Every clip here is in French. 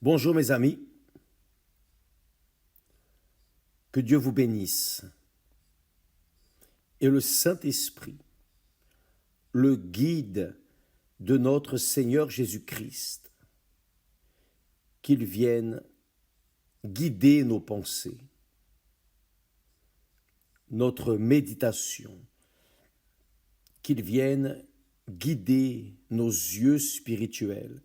Bonjour mes amis, que Dieu vous bénisse et le Saint-Esprit, le guide de notre Seigneur Jésus-Christ, qu'il vienne guider nos pensées, notre méditation, qu'il vienne guider nos yeux spirituels,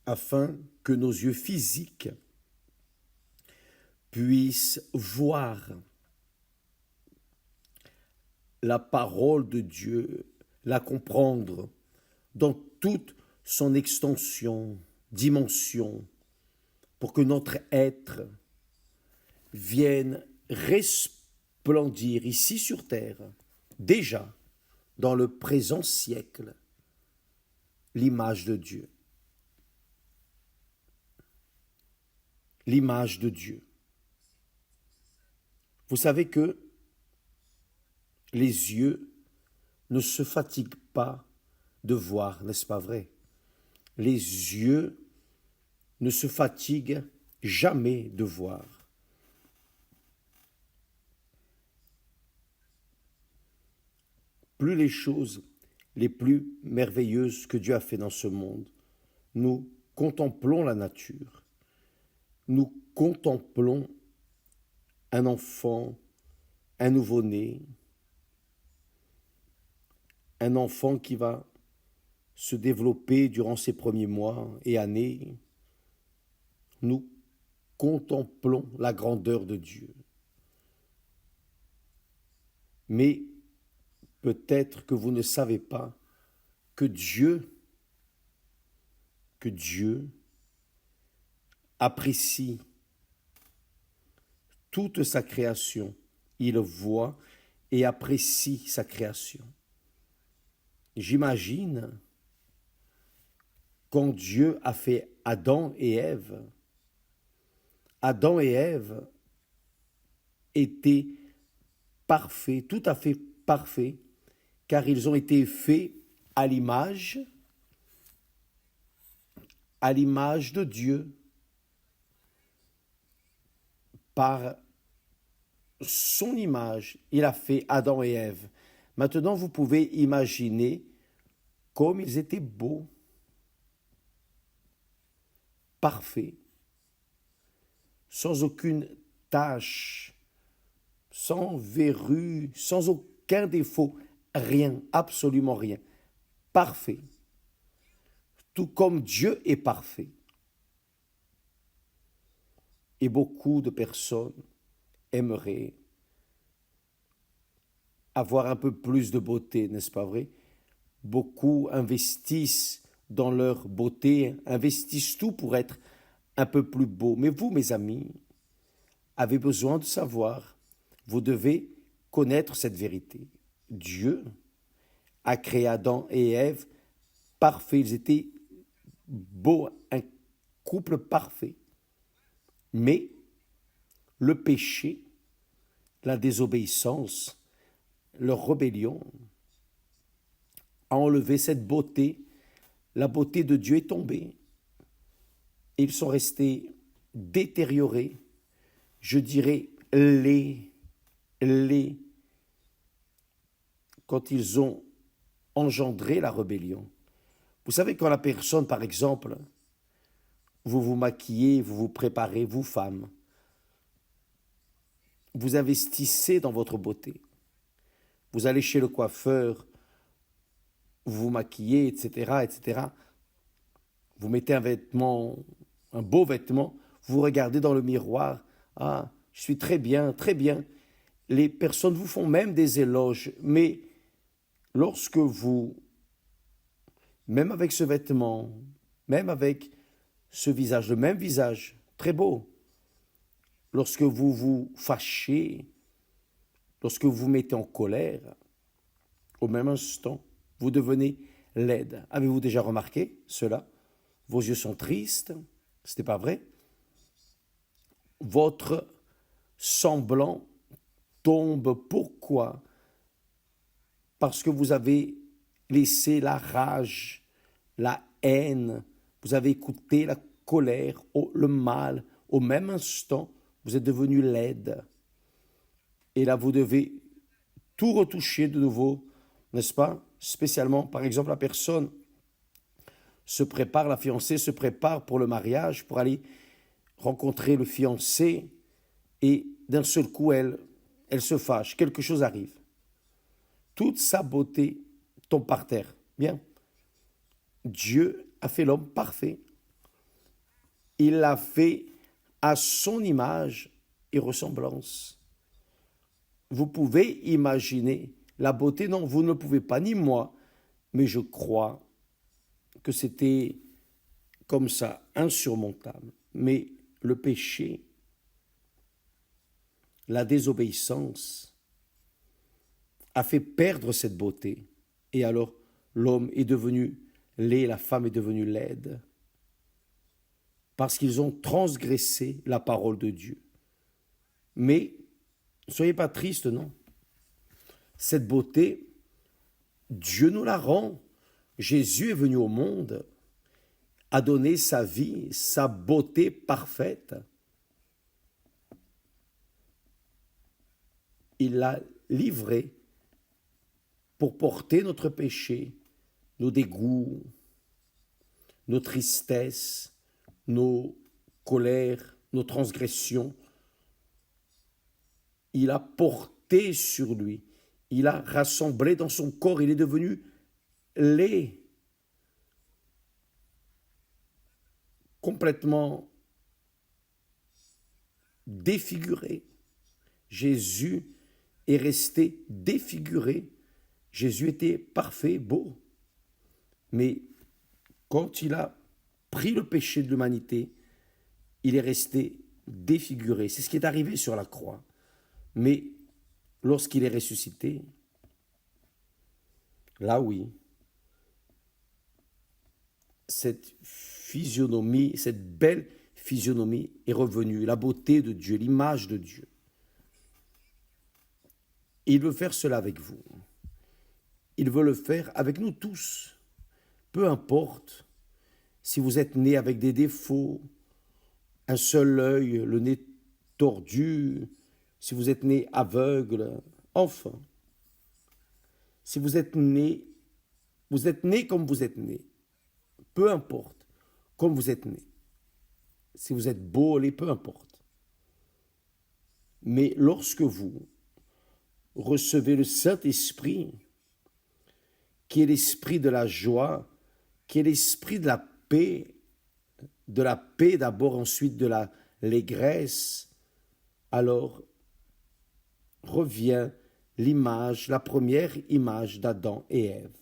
afin que nos yeux physiques puissent voir la parole de Dieu, la comprendre dans toute son extension, dimension, pour que notre être vienne resplendir ici sur terre, déjà dans le présent siècle, l'image de Dieu. L'image de Dieu. Vous savez que les yeux ne se fatiguent pas de voir, n'est-ce pas vrai? Les yeux ne se fatiguent jamais de voir. Plus les choses les plus merveilleuses que Dieu a fait dans ce monde, nous contemplons la nature, nous contemplons un enfant, un nouveau-né, un enfant qui va se développer durant ses premiers mois et années. Nous contemplons la grandeur de Dieu. Mais peut-être que vous ne savez pas que Dieu apprécie toute sa création. Il voit et apprécie sa création. J'imagine quand Dieu a fait Adam et Ève étaient parfaits, tout à fait parfaits, car ils ont été faits à l'image de Dieu, par son image. Il a fait Adam et Ève. Maintenant, vous pouvez imaginer comme ils étaient beaux, parfaits, sans aucune tache, sans verrue, sans aucun défaut, rien, absolument rien. Parfait. Tout comme Dieu est parfait. Et beaucoup de personnes aimeraient avoir un peu plus de beauté, n'est-ce pas vrai? Beaucoup investissent dans leur beauté, investissent tout pour être un peu plus beau. Mais vous, mes amis, avez besoin de savoir, vous devez connaître cette vérité. Dieu a créé Adam et Ève parfaits, ils étaient beaux, un couple parfait. Mais le péché, la désobéissance, leur rébellion a enlevé cette beauté. La beauté de Dieu est tombée. Ils sont restés détériorés, je dirais laids, quand ils ont engendré la rébellion. Vous savez, quand la personne, par exemple, vous vous maquillez, vous vous préparez, vous femmes, vous investissez dans votre beauté. Vous allez chez le coiffeur, vous vous maquillez, etc., etc. Vous mettez un vêtement, un beau vêtement, vous regardez dans le miroir, ah, je suis très bien, très bien. Les personnes vous font même des éloges, mais lorsque vous, même avec ce vêtement, même avec ce visage, le même visage, très beau, lorsque vous vous fâchez, lorsque vous vous mettez en colère, au même instant, vous devenez laide. Avez-vous déjà remarqué cela? Vos yeux sont tristes, ce n'est pas vrai? Votre semblant tombe. Pourquoi? Parce que vous avez laissé la rage, la haine, vous avez écouté la colère, le mal. Au même instant, vous êtes devenu laide. Et là, vous devez tout retoucher de nouveau, n'est-ce pas? Spécialement, par exemple, la personne se prépare, la fiancée se prépare pour le mariage, pour aller rencontrer le fiancé, et d'un seul coup, elle se fâche, quelque chose arrive. Toute sa beauté tombe par terre. Bien. Dieu a fait l'homme parfait. Il l'a fait à son image et ressemblance. Vous pouvez imaginer la beauté, non, vous ne le pouvez pas, ni moi, mais je crois que c'était comme ça, insurmontable. Mais le péché, la désobéissance, a fait perdre cette beauté. Et alors, l'homme est devenu laid, la femme est devenue laide. Parce qu'ils ont transgressé la parole de Dieu. Mais, ne soyez pas tristes, non. Cette beauté, Dieu nous la rend. Jésus est venu au monde, a donné sa vie, sa beauté parfaite. Il l'a livré pour porter notre péché, nos dégoûts, nos tristesses, nos colères, nos transgressions. Il a porté sur lui, il a rassemblé dans son corps, il est devenu laid, complètement défiguré. Jésus est resté défiguré. Jésus était parfait, beau. Mais quand il a pris le péché de l'humanité, il est resté défiguré. C'est ce qui est arrivé sur la croix. Mais lorsqu'il est ressuscité, là oui, cette physionomie, cette belle physionomie est revenue, la beauté de Dieu, l'image de Dieu. Et il veut faire cela avec vous. Il veut le faire avec nous tous. Peu importe si vous êtes né avec des défauts, un seul œil, le nez tordu, si vous êtes né aveugle, enfin, si vous êtes né comme vous êtes né, peu importe, comme vous êtes né, si vous êtes beau, peu importe. Mais lorsque vous recevez le Saint-Esprit, qui est l'esprit de la joie, qui est l'esprit de la paix d'abord, ensuite de l'allégresse, alors revient l'image, la première image d'Adam et Ève.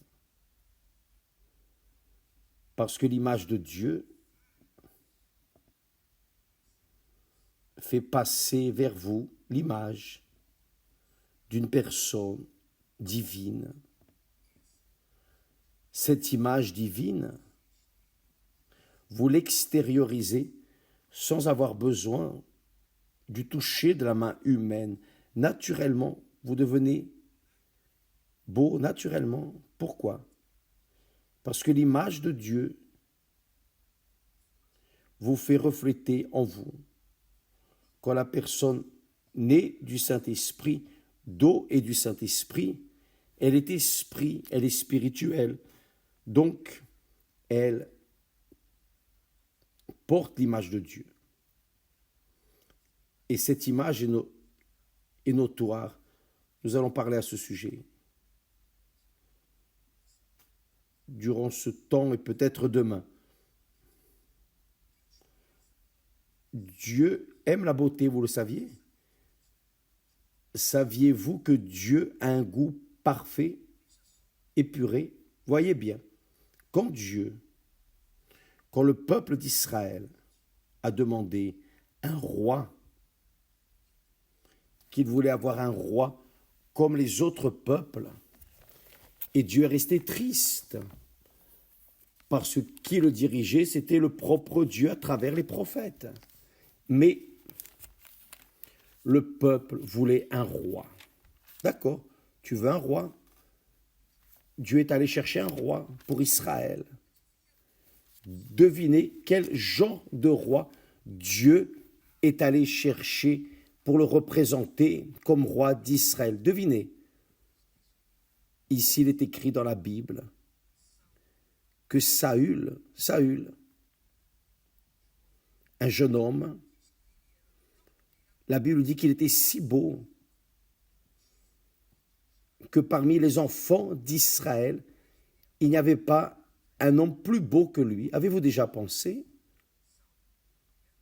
Parce que l'image de Dieu fait passer vers vous l'image d'une personne divine. Cette image divine, vous l'extériorisez sans avoir besoin du toucher de la main humaine. Naturellement, vous devenez beau, naturellement. Pourquoi? Parce que l'image de Dieu vous fait refléter en vous. Quand la personne naît du Saint-Esprit, d'eau et du Saint-Esprit, elle est esprit, elle est spirituelle. Donc, elle porte l'image de Dieu. Et cette image est notoire. Nous allons parler à ce sujet durant ce temps et peut-être demain. Dieu aime la beauté, vous le saviez? Saviez-vous que Dieu a un goût parfait, épuré? Voyez bien, quand le peuple d'Israël a demandé un roi, qu'il voulait avoir un roi comme les autres peuples, et Dieu est resté triste, parce que qui le dirigeait, c'était le propre Dieu à travers les prophètes. Mais le peuple voulait un roi. D'accord, tu veux un roi? Dieu est allé chercher un roi pour Israël. Devinez quel genre de roi Dieu est allé chercher pour le représenter comme roi d'Israël. Devinez. Ici, il est écrit dans la Bible que Saül, un jeune homme, la Bible dit qu'il était si beau que parmi les enfants d'Israël, il n'y avait pas un homme plus beau que lui. Avez-vous déjà pensé?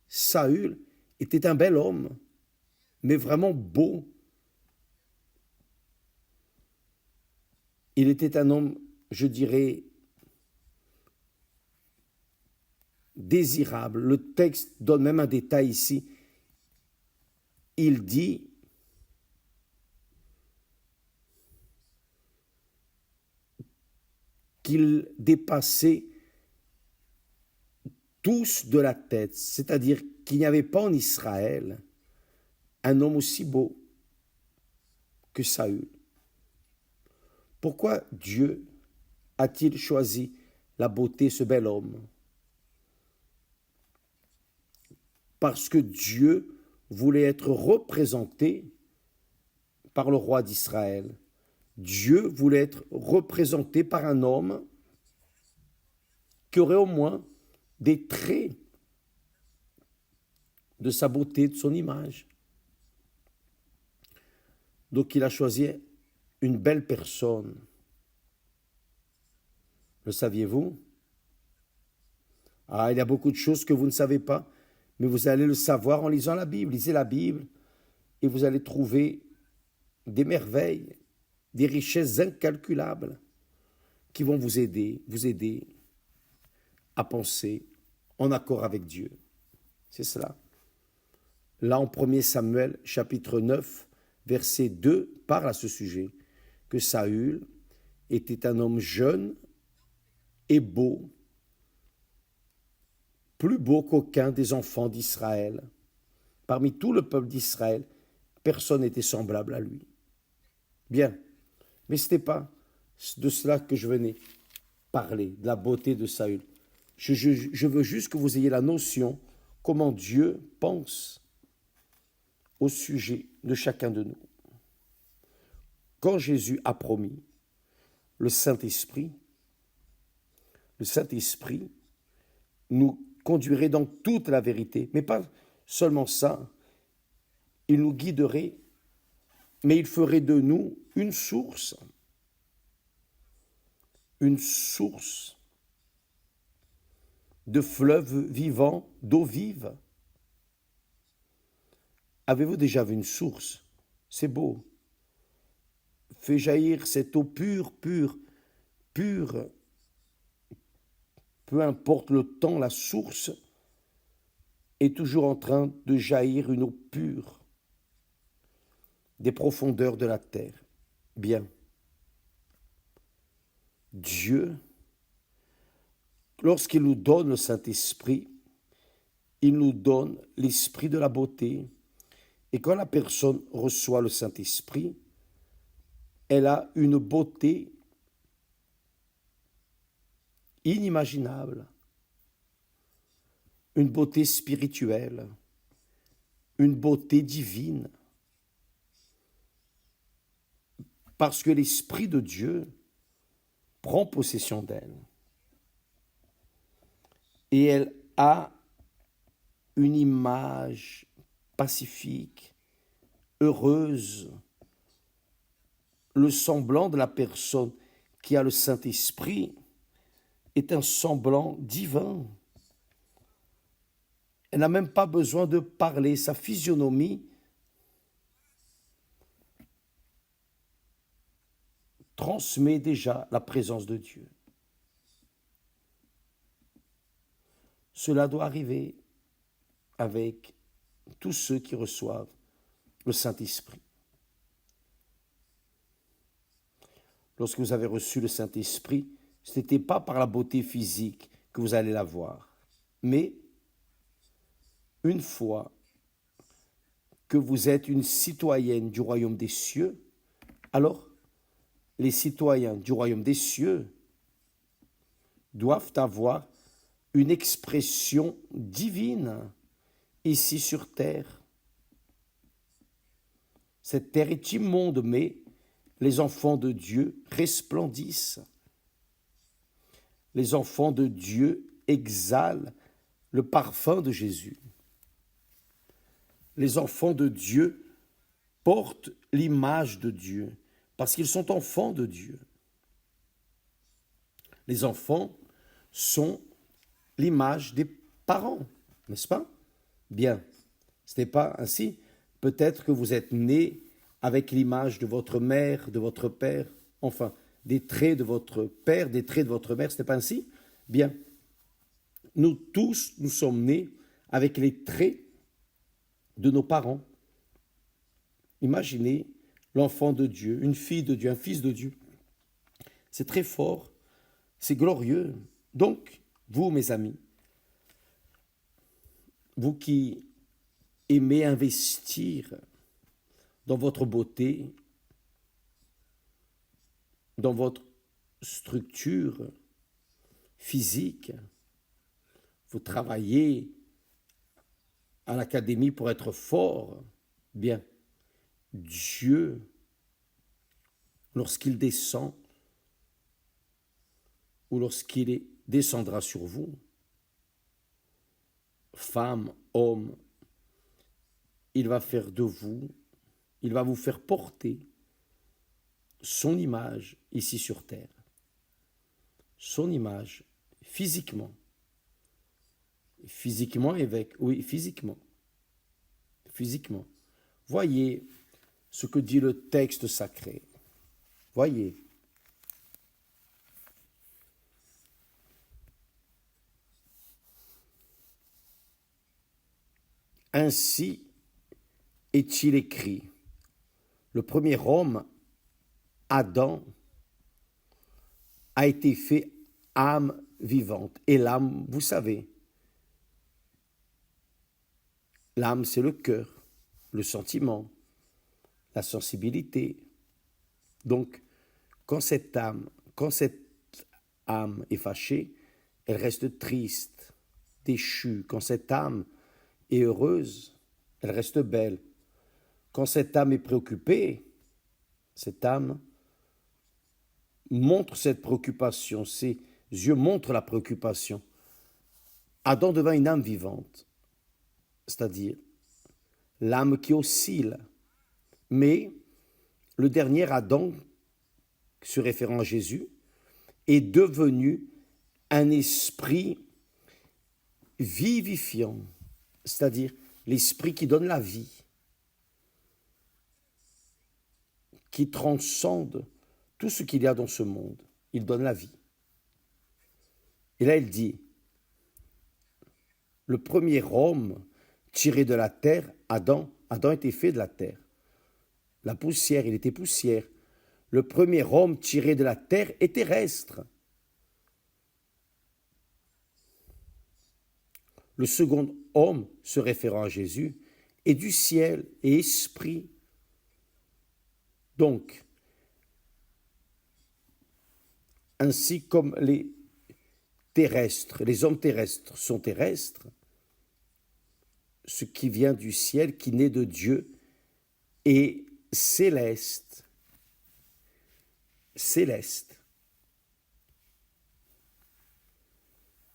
Saül était un bel homme, mais vraiment beau. Il était un homme, je dirais, désirable. Le texte donne même un détail ici. Il dit qu'il dépassait tous de la tête, c'est-à-dire qu'il n'y avait pas en Israël un homme aussi beau que Saül. Pourquoi Dieu a-t-il choisi la beauté de ce bel homme? Parce que Dieu voulait être représenté par le roi d'Israël. Dieu voulait être représenté par un homme qui aurait au moins des traits de sa beauté, de son image. Donc il a choisi une belle personne. Le saviez-vous? Ah, il y a beaucoup de choses que vous ne savez pas, mais vous allez le savoir en lisant la Bible. Lisez la Bible et vous allez trouver des merveilles, des richesses incalculables qui vont vous aider à penser en accord avec Dieu. C'est cela. Là, en 1 Samuel, chapitre 9, verset 2, parle à ce sujet, que Saül était un homme jeune et beau, plus beau qu'aucun des enfants d'Israël. Parmi tout le peuple d'Israël, personne n'était semblable à lui. Bien, mais ce n'était pas de cela que je venais parler, de la beauté de Saül. Je veux juste que vous ayez la notion comment Dieu pense au sujet de chacun de nous. Quand Jésus a promis le Saint-Esprit nous conduirait dans toute la vérité. Mais pas seulement ça, il nous guiderait, mais il ferait de nous une source de fleuves vivants, d'eau vive. Avez-vous déjà vu une source? C'est beau. Fait jaillir cette eau pure, peu importe le temps, la source est toujours en train de jaillir une eau pure des profondeurs de la terre. Bien. Dieu, lorsqu'il nous donne le Saint-Esprit, il nous donne l'esprit de la beauté. Et quand la personne reçoit le Saint-Esprit, elle a une beauté inimaginable, une beauté spirituelle, une beauté divine, parce que l'Esprit de Dieu prend possession d'elle. Et elle a une image pacifique, heureuse, le semblant de la personne qui a le Saint-Esprit est un semblant divin. Elle n'a même pas besoin de parler, sa physionomie transmet déjà la présence de Dieu. Cela doit arriver avec tous ceux qui reçoivent le Saint-Esprit. Lorsque vous avez reçu le Saint-Esprit, ce n'était pas par la beauté physique que vous allez la voir, mais une fois que vous êtes une citoyenne du royaume des cieux, alors les citoyens du royaume des cieux doivent avoir une expression divine ici sur terre. Cette terre est immonde, mais les enfants de Dieu resplendissent. Les enfants de Dieu exhalent le parfum de Jésus. Les enfants de Dieu portent l'image de Dieu parce qu'ils sont enfants de Dieu. Les enfants sont l'image des parents, n'est-ce pas? Bien, ce n'est pas ainsi. Peut-être que vous êtes né avec l'image de votre mère, de votre père, enfin, des traits de votre père, des traits de votre mère, ce n'est pas ainsi? Bien, nous tous, nous sommes nés avec les traits de nos parents. Imaginez l'enfant de Dieu, une fille de Dieu, un fils de Dieu. C'est très fort, c'est glorieux. Donc, vous, mes amis, vous qui aimez investir dans votre beauté, dans votre structure physique, vous travaillez à l'académie pour être fort, bien, Dieu, lorsqu'il descend ou lorsqu'il descendra sur vous, femme, homme, il va faire de vous, il va vous faire porter son image ici sur terre, son image physiquement. Physiquement, évêque, oui, physiquement. Physiquement. Voyez ce que dit le texte sacré. Voyez. Ainsi est-il écrit. Le premier homme, Adam, a été fait âme vivante. Et l'âme, vous savez, l'âme, c'est le cœur, le sentiment, la sensibilité. Donc, quand cette âme est fâchée, elle reste triste, déchue. Quand cette âme est heureuse, elle reste belle. Quand cette âme est préoccupée, cette âme montre cette préoccupation, ses yeux montrent la préoccupation. Adam devint une âme vivante, c'est-à-dire l'âme qui oscille. Mais le dernier Adam, se référant à Jésus, est devenu un esprit vivifiant, c'est-à-dire l'esprit qui donne la vie, qui transcende tout ce qu'il y a dans ce monde. Il donne la vie. Et là, il dit, le premier homme tiré de la terre, Adam était fait de la terre. La poussière, il était poussière. Le premier homme tiré de la terre est terrestre. Le second homme, se référant à Jésus, est du ciel et esprit. Donc, ainsi comme les hommes terrestres sont terrestres, ce qui vient du ciel, qui naît de Dieu, est céleste. Céleste.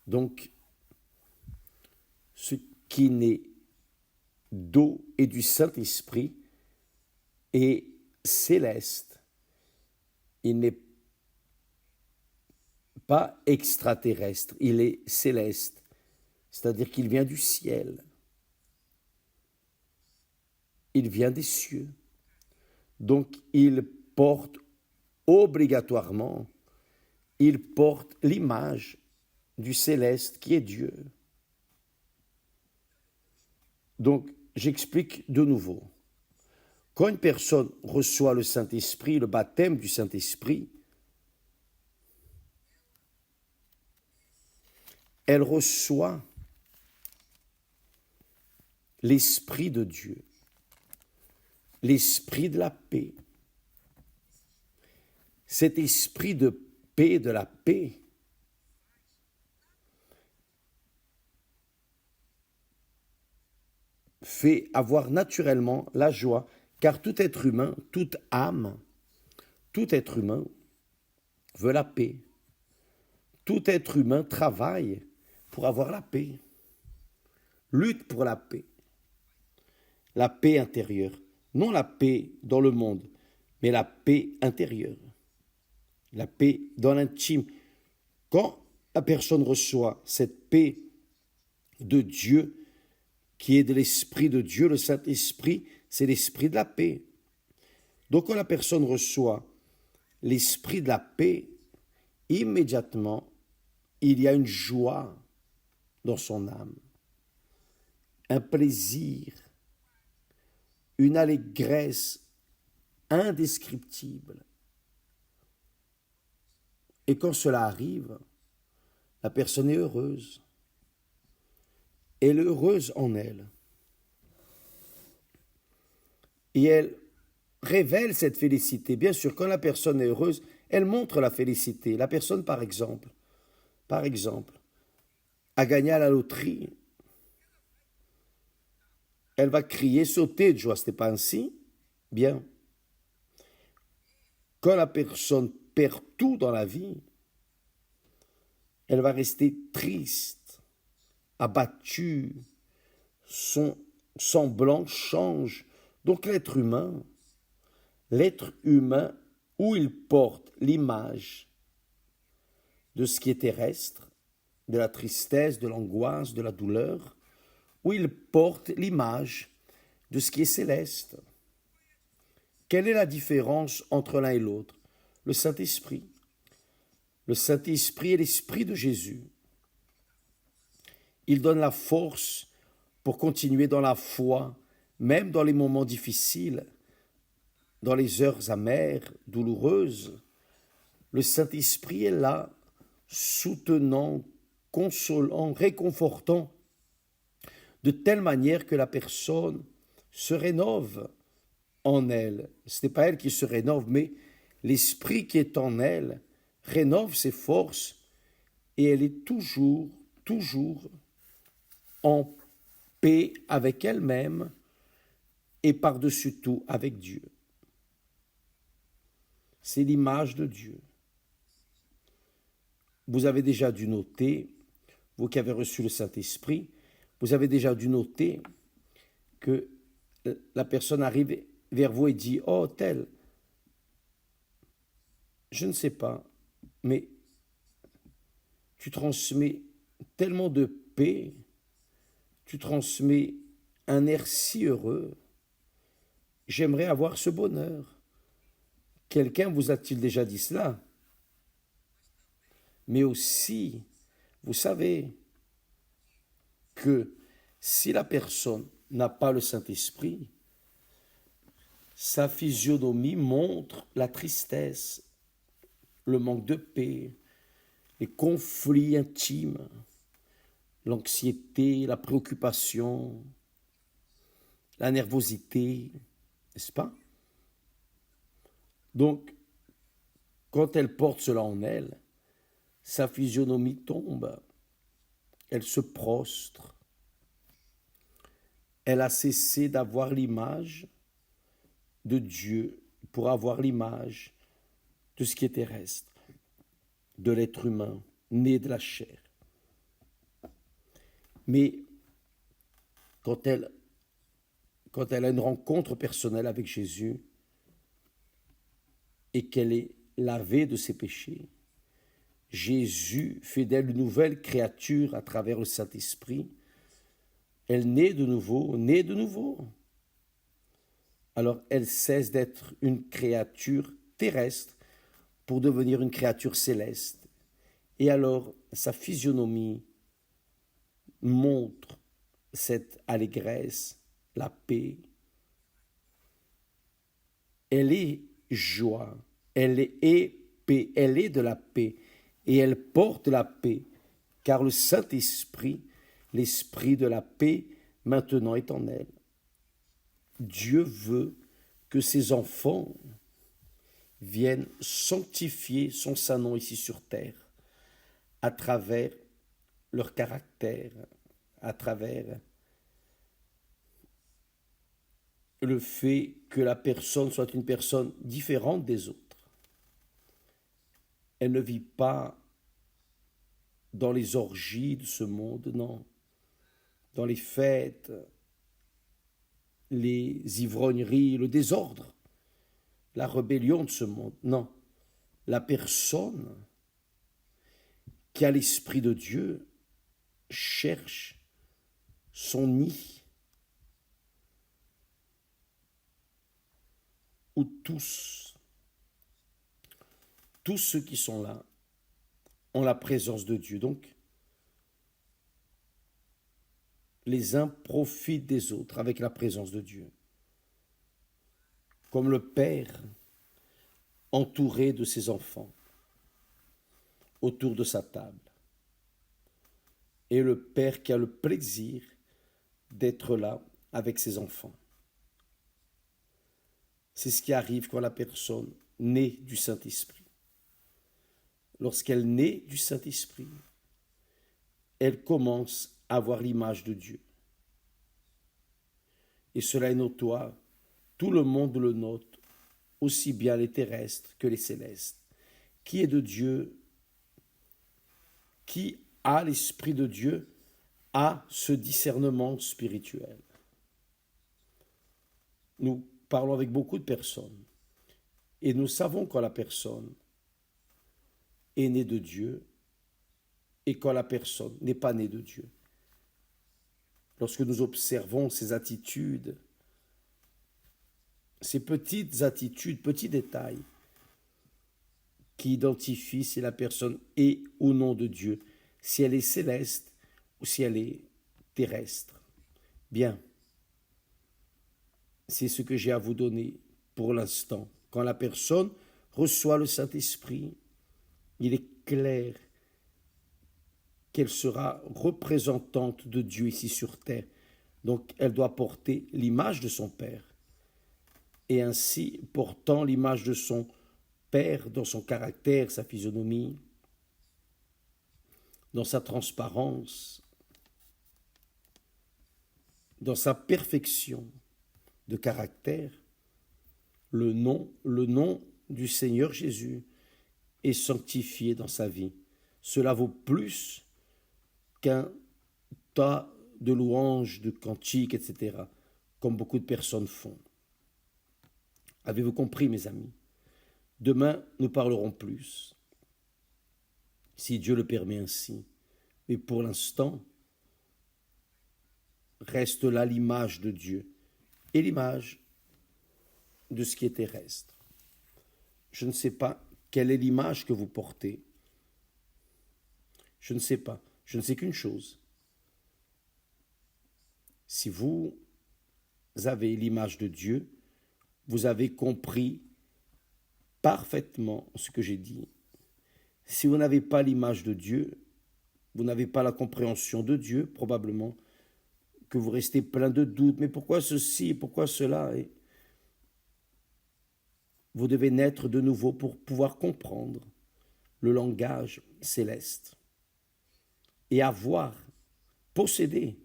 Donc, ce qui naît d'eau et du Saint-Esprit est céleste. Il n'est pas extraterrestre, il est céleste, c'est-à-dire qu'il vient du ciel. Il vient des cieux. Donc, il porte obligatoirement, il porte l'image du céleste qui est Dieu. Donc, j'explique de nouveau. Quand une personne reçoit le Saint-Esprit, le baptême du Saint-Esprit, elle reçoit l'Esprit de Dieu, l'Esprit de la paix. Cet esprit de paix, de la paix, fait avoir naturellement la joie, car tout être humain, toute âme, tout être humain veut la paix. Tout être humain travaille pour avoir la paix, lutte pour la paix intérieure, non la paix dans le monde, mais la paix intérieure, la paix dans l'intime. Quand la personne reçoit cette paix de Dieu, qui est de l'Esprit de Dieu, le Saint-Esprit, c'est l'Esprit de la paix. Donc quand la personne reçoit l'Esprit de la paix, immédiatement, il y a une joie dans son âme, un plaisir, une allégresse indescriptible. Et quand cela arrive, la personne est heureuse. Elle est heureuse en elle. Et elle révèle cette félicité. Bien sûr, quand la personne est heureuse, elle montre la félicité. La personne, par exemple, a gagné à la loterie. Elle va crier, sauter de joie. Ce n'est pas ainsi? Bien. Quand la personne perd tout dans la vie, elle va rester triste, abattue, son semblant change. Donc l'être humain, où il porte l'image de ce qui est terrestre, de la tristesse, de l'angoisse, de la douleur, où il porte l'image de ce qui est céleste. Quelle est la différence entre l'un et l'autre? Le Saint-Esprit. Le Saint-Esprit est l'Esprit de Jésus. Il donne la force pour continuer dans la foi, même dans les moments difficiles, dans les heures amères, douloureuses. Le Saint-Esprit est là, soutenant, consolant, réconfortant, de telle manière que la personne se rénove en elle. Ce n'est pas elle qui se rénove, mais l'Esprit qui est en elle rénove ses forces et elle est toujours en paix avec elle-même et par-dessus tout avec Dieu. C'est l'image de Dieu. Vous avez déjà dû noter, vous qui avez reçu le Saint-Esprit, vous avez déjà dû noter que la personne arrive vers vous et dit « Oh, tel, je ne sais pas, mais tu transmets tellement de paix, tu transmets un air si heureux, j'aimerais avoir ce bonheur. » Quelqu'un vous a-t-il déjà dit cela? Mais aussi, vous savez que si la personne n'a pas le Saint-Esprit, sa physionomie montre la tristesse, le manque de paix, les conflits intimes, l'anxiété, la préoccupation, la nervosité, n'est-ce pas? Donc, quand elle porte cela en elle, sa physionomie tombe, elle se prostre, elle a cessé d'avoir l'image de Dieu pour avoir l'image de ce qui est terrestre, de l'être humain, né de la chair. Mais quand elle a une rencontre personnelle avec Jésus et qu'elle est lavée de ses péchés, Jésus fait d'elle une nouvelle créature à travers le Saint-Esprit. Elle naît de nouveau. Alors elle cesse d'être une créature terrestre pour devenir une créature céleste. Et alors sa physionomie montre cette allégresse, la paix. Elle est joie, elle est paix, elle est de la paix et elle porte la paix, car le Saint-Esprit, l'Esprit de la paix, maintenant est en elle. Dieu veut que ses enfants viennent sanctifier son saint nom ici sur terre, à travers leur caractère, à travers le fait que la personne soit une personne différente des autres. Elle ne vit pas dans les orgies de ce monde, non. Dans les fêtes, les ivrogneries, le désordre, la rébellion de ce monde. Non. La personne qui a l'Esprit de Dieu cherche son nid où tous ceux qui sont là ont la présence de Dieu. Donc, les uns profitent des autres avec la présence de Dieu. Comme le Père entouré de ses enfants autour de sa table. Et le Père qui a le plaisir d'être là avec ses enfants. C'est ce qui arrive quand la personne naît du Saint-Esprit. Lorsqu'elle naît du Saint-Esprit, elle commence à avoir l'image de Dieu. Et cela est notoire. Tout le monde le note, aussi bien les terrestres que les célestes. Qui est de Dieu, qui a l'Esprit de Dieu, a ce discernement spirituel. Nous parlons avec beaucoup de personnes et nous savons quand la personne est née de Dieu et quand la personne n'est pas née de Dieu. Lorsque nous observons ces attitudes, ces petites attitudes, petits détails qui identifient si la personne est ou non de Dieu, si elle est céleste ou si elle est terrestre. Bien, c'est ce que j'ai à vous donner pour l'instant. Quand la personne reçoit le Saint-Esprit, il est clair qu'elle sera représentante de Dieu ici sur terre. Donc elle doit porter l'image de son Père. Et ainsi, portant l'image de son Père dans son caractère, sa physionomie, dans sa transparence, dans sa perfection de caractère, le nom du Seigneur Jésus est sanctifié dans sa vie. Cela vaut plus qu'un tas de louanges, de cantiques, etc., comme beaucoup de personnes font. Avez-vous compris, mes amis? Demain, nous parlerons plus, si Dieu le permet ainsi. Mais pour l'instant, reste là l'image de Dieu et l'image de ce qui est terrestre. Je ne sais pas quelle est l'image que vous portez. Je ne sais pas. Je ne sais qu'une chose. Si vous avez l'image de Dieu, vous avez compris parfaitement ce que j'ai dit. Si vous n'avez pas l'image de Dieu, vous n'avez pas la compréhension de Dieu, probablement que vous restez plein de doutes. Mais pourquoi ceci, pourquoi cela? Et vous devez naître de nouveau pour pouvoir comprendre le langage céleste et posséder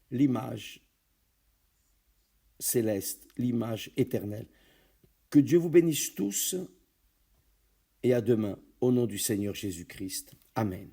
l'image céleste, l'image éternelle. Que Dieu vous bénisse tous et à demain au nom du Seigneur Jésus-Christ. Amen.